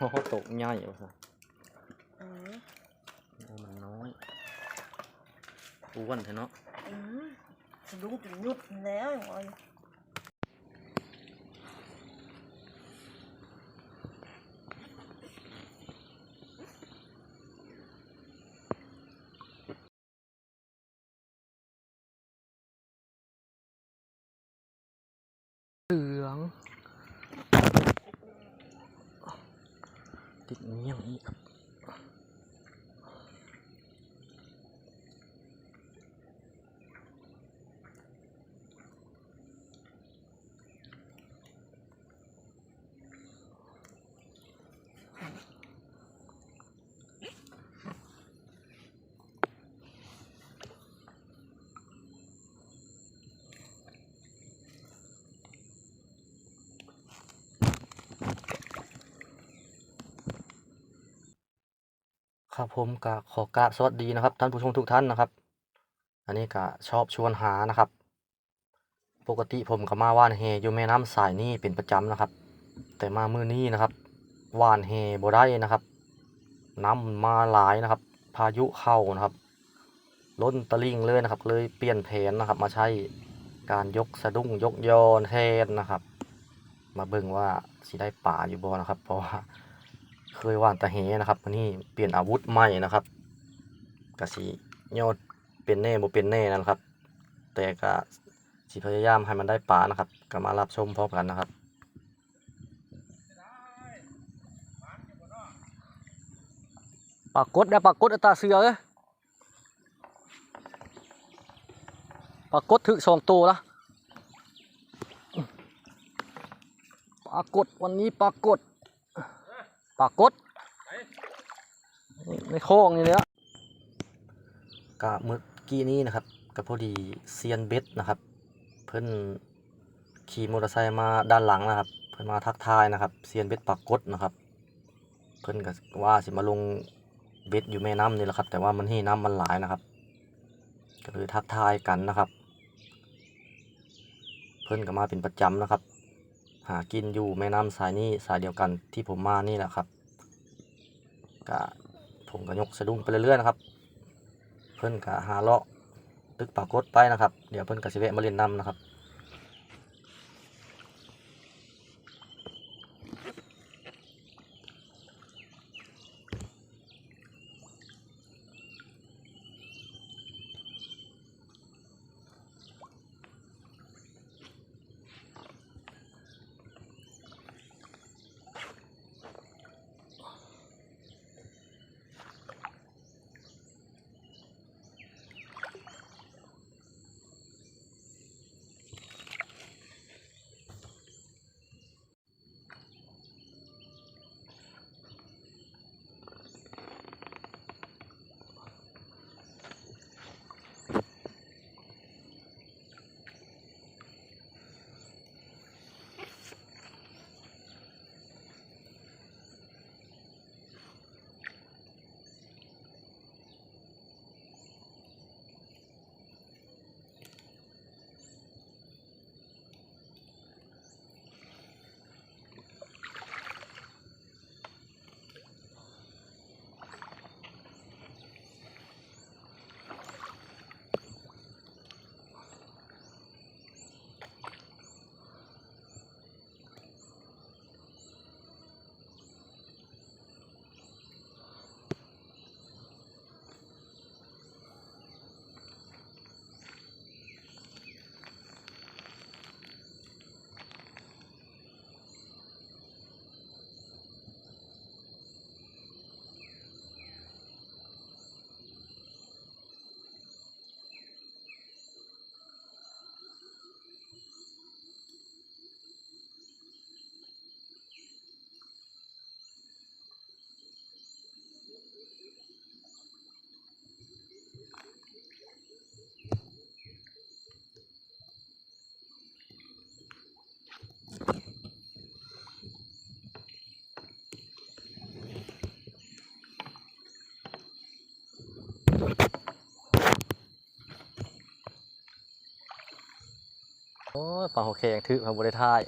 โอ้โหตกใหญ่ว่ะอืมโอ้มันน้อยอ้วนเถอะเนาะสะดุ้งจนหยุดแล้วอย่างไรเหลืองติดเงี้ยงอีกครับครับผมก็ขอกราบสวัสดีนะครับท่านผู้ชมทุกท่านนะครับอันนี้ก็ชอบชวนหานะครับปกติผมก็มาว่านแหอยู่แม่น้ำสายนี้เป็นประจำนะครับแต่มามื้อนี้นะครับว่านแหบ่ได้นะครับน้ำมาหลายนะครับพายุเข้านะครับล้นตลิ่งเลยนะครับเลยเปลี่ยนแผนนะครับมาใช้การยกสะดุ้งยกยอนแทนนะครับมาเบิ่งว่าสิได้ป่าอยู่บ่นะครับเพราะว่าเคยว่านตะแหนะครับวันนี้เปลี่ยนอาวุธใหม่นะครับกะสิยอดเป็นแน่บ่เป็นแน่นะครับ แต่ก็สิพยายามให้มันได้ป่านะครับก็มารับชมพร้อมกันนะครับปรากฏได้ปรากฏอัตราเสือเลยปรากฏถึง2 ตัวละปรากฏวันนี้ปรากฏในโค้งนี่เลยละก็เมื่อกี้นี้นะครับก็พอดีเซียนเบ็ดนะครับเพิ่นขี่มอเตอร์ไซค์มาด้านหลังนะครับเพิ่นมาทักทายนะครับเซียนเบ็ดปรากฏนะครับเพิ่นก็ว่าสิมาลงเบ็ดอยู่แม่น้ำนี่แหละครับแต่ว่ามันน้ำมันหลายนะครับก็เลยทักทายกันนะครับเพิ่นก็มาเป็นประจำนะครับหากินอยู่แม่น้ำสายนี้สายเดียวกันที่ผมมานี่แหละครับก็ผมก็ยกสะดุ้งไปเรื่อยๆนะครับเพิ่นก็หาเลาะตึกปรากฏไปนะครับเดี๋ยวเพิ่นก็สิแวะมาเล่นน้ำนะครับโอ้ยฝั่งโอเคยังถือมาบริทาย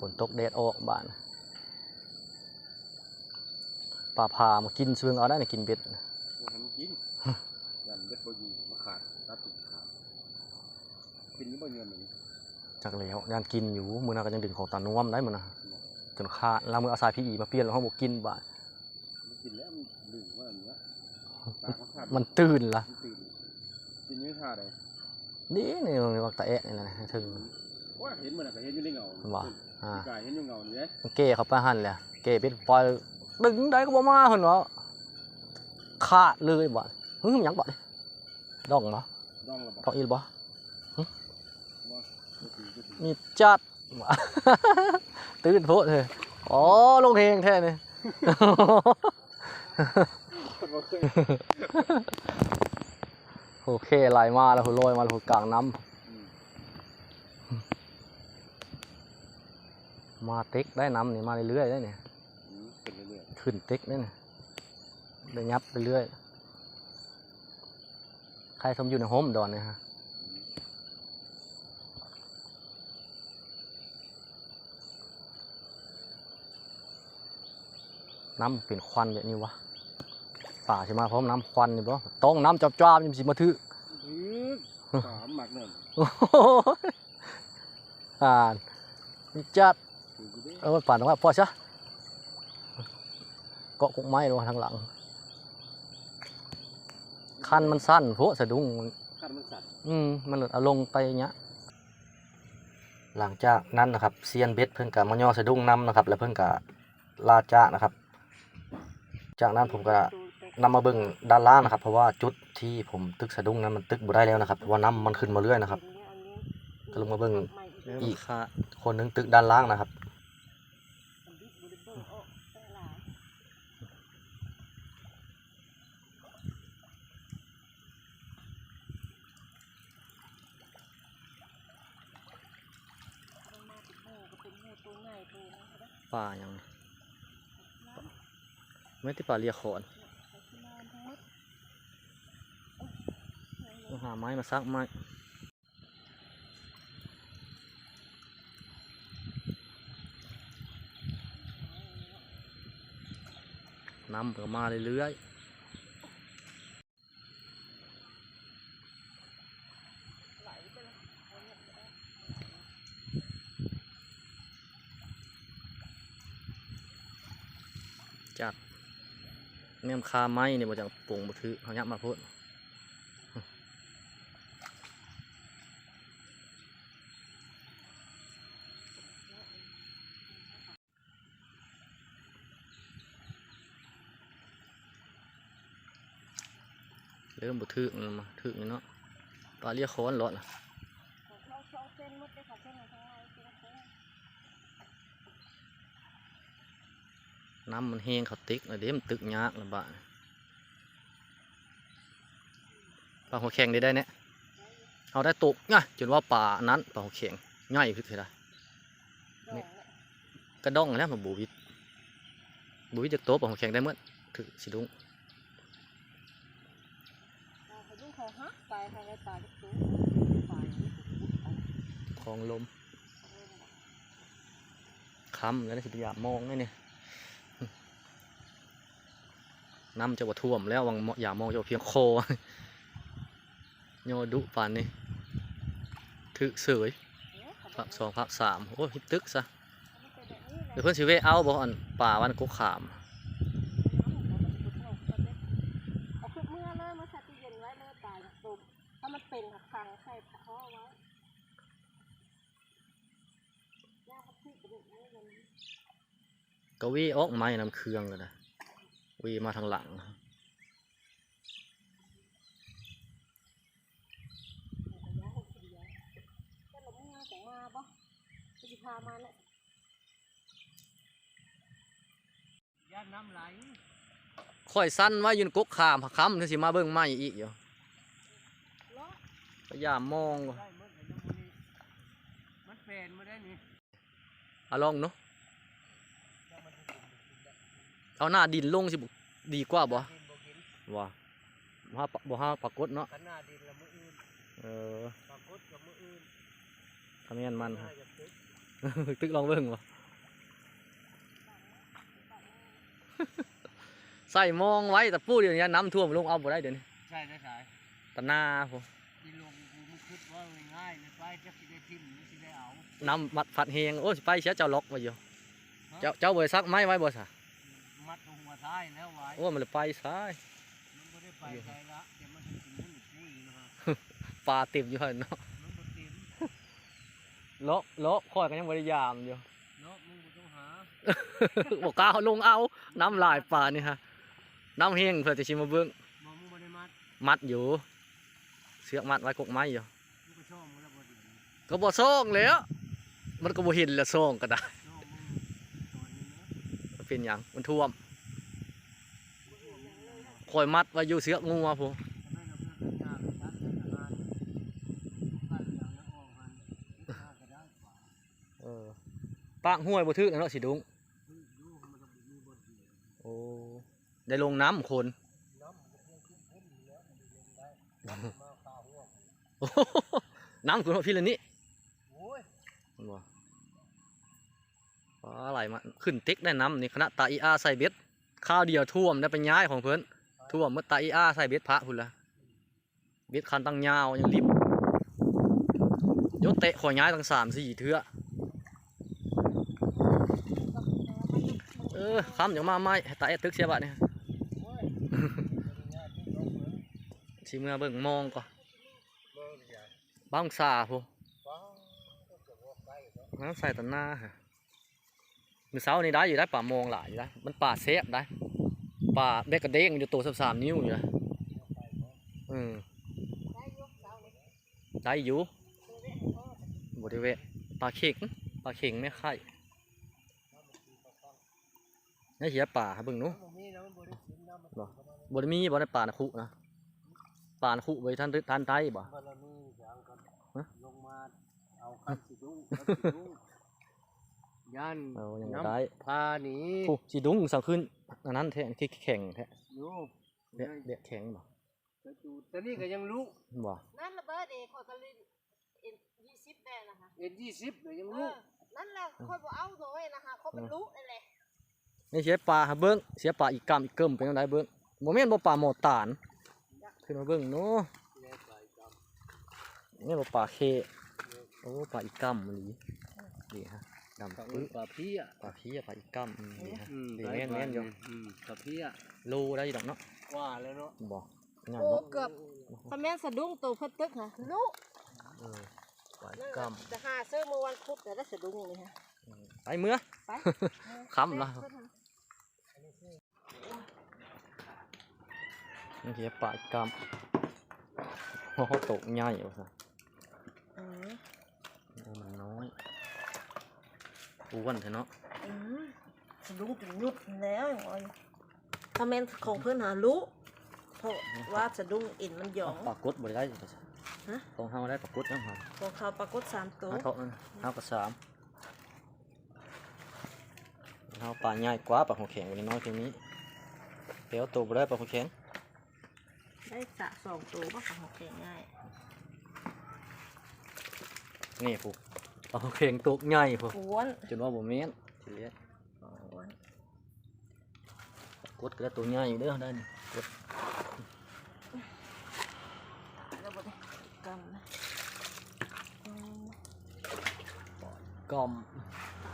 นตกแดดออกบ้านป่าพามากินเชืองเอาได้เนี่ยกินเบ็ด โอ้ให้มันกินยันเบ็ดบ่อยู่มาขาดตัดตุ่มขาดกินนี่บ่เงินเหมือน จักแล้วยานกินอยู่มือหนาก็ยังดึงของตาน่วมได้มือนะจนขาดแล้วมือเอาสายพี่อีมาเปลี่ยนแล้วเขาบอกกินบ้าน มันกินแล้วมันดึงว่าอันเนี้ยตาเขาขาด มันตื่นละ มันตื่นกินนี่ท่าใด นี่นี่มันวักตะแอะนี่แหละถึง ว่าเห็นมันก็เห็นอยู่ในเงา ว่า กายเห็นอยู่เงานี่เด้ มันเก้เขาไปหั่นเลยเก้เป็นปล่อยดึงได้ก็บ่มาคนเนาะขาดเลยบ่มันยังบ่ดองบ่ ดองละบ่ ดองอีบ่ บ่ก็ถือ มีจัดบ่ตื่นโพดเลยอ๋อลงเพลงแท้นี่ คนบ่เคย โอเคไหลมาแล้วหัวลอยมาแล้วหัวกลางน้ำมาเต็กได้น้ำนี่มาเรื่อยๆได้เนี่ย เป็นเรื่อย ขึ้นเต็กได้เนี่ยได้ยับไปเรื่อยใครทำอยู่ในโฮมดอนเนี่ยฮะน้ำเป็นควันแบบนี้วะป่าใช่ไหมพร้อมน้ำควันนี่บ่ต้องน้ำจับจ้ามันสิมาถือ สามหมักนั่น มีจัด ถืออยู่เด้ ป่านว่าพอใช่เกาะกกไม้ลงทางหลังคันมันสั้นพวกสะดุ้ง คันมันสั่น มันเอาลงไปเงี้ยหลังจากนั้นนะครับเซียนเบ็ดเพิ่งกะมาย่อสะดุ้งน้ำนะครับแล้วเพิ่งกะลาจ้านะครับจากนั้นผมก็นำมาเบิ่งด้านล่างนะครับเพราะว่าจุดที่ผมตึกสะดุ้งนั้นมันตึกบ่ได้แล้วนะครับเพราะว่าน้ำมันขึ้นมาเรื่อยนะครับก็ลงมาเบิ่งอีกคนนึงตึกด้านล่างนะครับป่าอย่างไม่ที่ป่าเรียกขอนต้องหาไม้มาซักไม้น้ำก็มาเรื่อยๆจัดแม่มคาไม้เนี่ยมาจากปุ่งมาถือเขายับมาพูดเริ่มบุทึกมันมาทึกนี่เนาะปลาเรียกค้อนหลอดนะน้ำมันแห้งเขาติ๊กเลยเดี๋ยวมันตึกยากลำบากปลาหัวแข็งได้เนี่ยเอาได้ตกง่ายจนว่าปลานั้นปลาหัวแข็งง่ายขึ้นเลยกระด้องแล้วมาบูวิดจะโตปลาหัวแข็งได้เมื่อถือสิลุงของลมค้ำแล้วได้สิพยายามมองนี่เนี่ยน้ำจะว่าท่วมแล้ววังอย่ามองจะเพียงโคโยดุปานนี่ถือเสยภาค2ภาค3โอ้ยตึกซะเดี๋ยวเพื่อนสิเวเอาบอกอันป่าวันกุขามเอาขึ้นเมื่อเลยมาใส่ตู้เย็นไว้เมื่อตายตุ่มถ้ามันเป็นขังใส่ท่อไว้ย่าเขาพูดกับเรื่องนี้ ก็วีออกไม้น้ำเครื่องเลยนะวีมาทางหลังย่านน้ำไหล ค่อยสั้นไว้ยืนกกขามผักค้ำถึงสิมาเบิ่งไม้อีกอยู่พยายามมองก่อน ได้หมดเลยน้ำมันเป็นมาได้นี่ เอาลองเนาะเอาหน้าดินลงสิดีกว่าบ่ว่าบ่ห้าปรากฏเนาะ ขนาดดินละมืออื่น อ ปรากฏกับมืออื่น ทำยันมันฮะ น่าจะตึก ตึกลองเบิ่งบ่ เ ใส่มองไว้แต่ปูเดี๋ยวนี้น้ำท่วมลงเอาบ่ได้เดี๋ยวนี้ ใช่ได้ใช่ ตะนาผม ที่ลงกูมันคิดว่าง่ายเลยไปจะสิได้ทิ่มหรือสิได้เอา น้ำมัดผัดเฮงโอ้สิไปเสียเจ้าล็อกไว้อยู่เจ้าบ่ได้ซักไม้ไว้บ่ซะ มัดหัวท้ายแล้วไว้ โอ้มันเลยไปซ้าย มันไม่ได้ไปไกลละแต่มันถึงมุ่นปุ้ยนะฮะ ปลาเต็มอยู่หั่นเนาะ มันบ่เต็ม เลาะข่อยก็ยังบ่ได้ยามอยู่ เนาะมึงบ่ต้องหา บ่กล้าเอาลงเอาน้ำลายปลานี่ฮะน้ำเฮงเพื่อจะชิมมาเบิ่ง บ่มึงบ่ได้มัด มัดอยู่เสือกมัดไว้กกไม้อยู่ มึงก็ชอบมึงแล้วบ่ดี ก็บ่ซ่องแล้วมันก็บ่เห็นแล้วซ่องก็ได้ ชอบมึงตอนนี้นะ เป็นหยังมันท่วมข่อยมัดไว้อยู่เสือกงัวพุ่น ทำไมเราเพื่อนกันยากจัดอาหารบ้านอย่างนั้นออกมันน่าก็ได้กว่า ปากห้วยบ่ถึกเนาะสิดุง ดูมันก็มีบ่ดี โอ้ได้ลงน้ำคน น้ำมันก็เพิ่มขึ้นพุ่นแล้วมันเล่นได้มาข้าวหัว โอ้โหน้ำคุณว่าพี่ละนี่ โอ้ย มันบ่ปลาไหลมาขึ้นเต็กได้น้ำนี่คณะตาอีอาใส่เบ็ดข้าวเดียวท่วมได้ไปย้ายของเพิ่นท่วมเมื่อตาอีอาใส่เบ็ดพระพุ่นละเบ็ดคันตั้งยาวยังริบยกเตะขอย้ายตั้ง3-4 เทื่อค้ำอย่างมาไม้ให้ตาเอ็ดตึกเสียบะเนี่ย โอ้ยญาติพี่น้องเพิ่น สิเมื่อเบิ่งมองก่อน เบิ่งอย่า บ้างซาพุ่น ฟ้าก็จะบ่ใกล้เนาะ น้ำใส่ตะหน้าฮะมื้อเช้านี่ได้อยู่ได้ป่ามองหลายอยู่ได้มันป่าเซฟได้ป่าเด็กกระเด้งอยู่โต13 นิ้วอยู่นะอืม ได้ยกเสาเลย ได้อยู่ ตัวเล็กพ่อ บ่ได้เวะปลาเข็งไม่ไข่นี่เสียป่าให้เบิ่งหนู มันมีนะมันบ่ได้กินน้ำมัน บ่ได้มีบ่ได้ป่านะคุนะป่านะคุไว้ท่านใต้บ่ บารมีอย่างกัน ฮะ ลงมาเอาคันสิดุ้งคันสิดุ้งยัน เอายังบ่ได้ พาหนี ผู้สิดุ้งสังขึ้นอันนั้นแท้ที่แข็งแท้ อยู่ เดะแข็งบ่ กระจูดแต่นี่ก็ยังรู้ บ่ นั่นระเบิดเองขอยก็เลยเอ็น20ได้นะคะ เอ็น20เลยยัง เอ รู้ อนั่นแหละค่อยบ่เอาโดยนะคะเขาเป็นรู้นั่นแหละ นี่เสียป่าให้เบิ่งเสียป่าอีกกำอีกเกิมเป็นจังไดเบิ่งบ่แม่นบ่ป่าหมอตานขึ้นมาเบิ่งหนู แน่ใจจ นี่บ่ป่าเคโอ้ป่าอีกกำมันนี่ฮะดำ ำ ปึ๊บ ปลาพี่อ่ะ ป่าพี่ป่าอีกกำนี่ฮะ อืม ดีแม่นอยู่ ปลาพี่อ่ะ รูได้อยู่ดอกเนาะ ว่าแล้วเนาะ บ่งาม โอ้ เนาะ เกือบคอมเมนต์สะดุ้งตัวเพิ่นตึกค่ะรู้ ป่าอี นั่ ก น ก แหละจะหาซื้อเมื่อวันพุธแต่ได้สะดุ้งนี่ฮะ ำไปเมื่อ ไป ค่ำละนี่เสียป่าอีกกำโอ้โหตกใหญ่ว่ะซะ อืม มันน้อยอ้วนเถอะเนาะ อืมสะดุ้งจนยุดแล้วอย่างไรคอมเมนต์ของเพื่อนหารู้เพราะว่าสะดุ้งอินมันหยอง ปลากดบ่ได้จ้ะ ฮะ ต้องเฮาได้ปลากดจังหั่น ของเขาปรากฏ3ตัว หาเถาะนั่นเฮาก็3เฮาปลาใหญ่กว่าปลาหัวแข็งกว่านี้น้อยเพียงนี้เดี๋ยวตัวบ่ได้ปลาหัวแข็ง ได้สะ2ตัวก็ของแข็งง่าย นี่ผู้ปลาหัวแข็งตัวใหญ่ผู้ อ้วน จนว่าบ่แม่นสิเลีย อ้วน กดก็ได้ตัวใหญ่อยู่เด้อได้นี่กด แล้วบ่ได้กำนะอืม กล่อม ตา